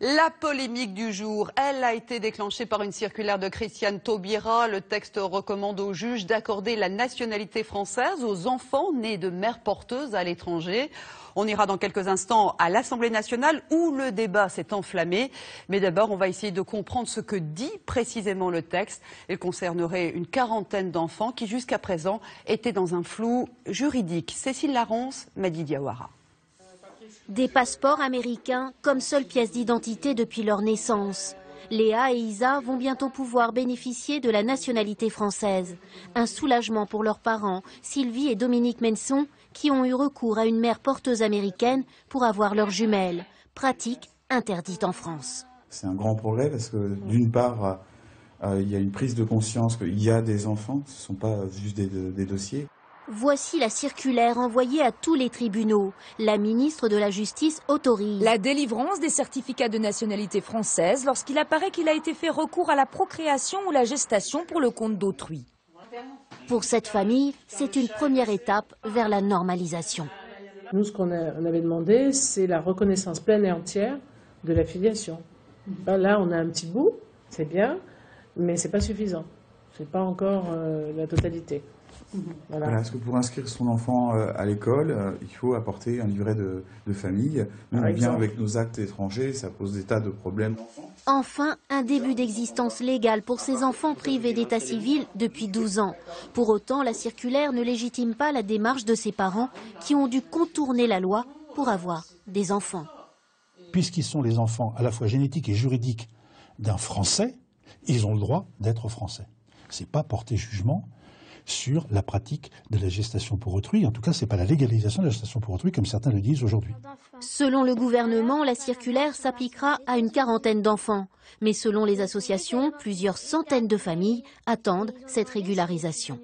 La polémique du jour, elle a été déclenchée par une circulaire de Christiane Taubira. Le texte recommande aux juges d'accorder la nationalité française aux enfants nés de mères porteuses à l'étranger. On ira dans quelques instants à l'Assemblée nationale où le débat s'est enflammé. Mais d'abord, on va essayer de comprendre ce que dit précisément le texte. Il concernerait une quarantaine d'enfants qui, jusqu'à présent, étaient dans un flou juridique. Cécile Larence, Madi Diawara. Des passeports américains comme seule pièce d'identité depuis leur naissance. Léa et Isa vont bientôt pouvoir bénéficier de la nationalité française. Un soulagement pour leurs parents, Sylvie et Dominique Menson, qui ont eu recours à une mère porteuse américaine pour avoir leurs jumelles. Pratique interdite en France. C'est un grand progrès parce que d'une part, il y a une prise de conscience qu'il y a des enfants, ce ne sont pas juste des dossiers. Voici la circulaire envoyée à tous les tribunaux. La ministre de la Justice autorise la délivrance des certificats de nationalité française lorsqu'il apparaît qu'il a été fait recours à la procréation ou la gestation pour le compte d'autrui. Pour cette famille, c'est une première étape vers la normalisation. Nous, ce qu'on avait demandé, c'est la reconnaissance pleine et entière de la filiation. Là, on a un petit bout, c'est bien, mais c'est pas suffisant. C'est pas encore la totalité. Voilà, parce que pour inscrire son enfant à l'école, il faut apporter un livret de famille. Nous, on vient avec nos actes étrangers, ça pose des tas de problèmes. Enfin, un début d'existence légale pour ces enfants privés d'état civil depuis 12 ans. Pour autant, la circulaire ne légitime pas la démarche de ces parents qui ont dû contourner la loi pour avoir des enfants. Puisqu'ils sont les enfants à la fois génétiques et juridiques d'un Français, ils ont le droit d'être Français. Ce n'est pas porter jugement sur la pratique de la gestation pour autrui. En tout cas, ce n'est pas la légalisation de la gestation pour autrui, comme certains le disent aujourd'hui. Selon le gouvernement, la circulaire s'appliquera à une quarantaine d'enfants. Mais selon les associations, plusieurs centaines de familles attendent cette régularisation.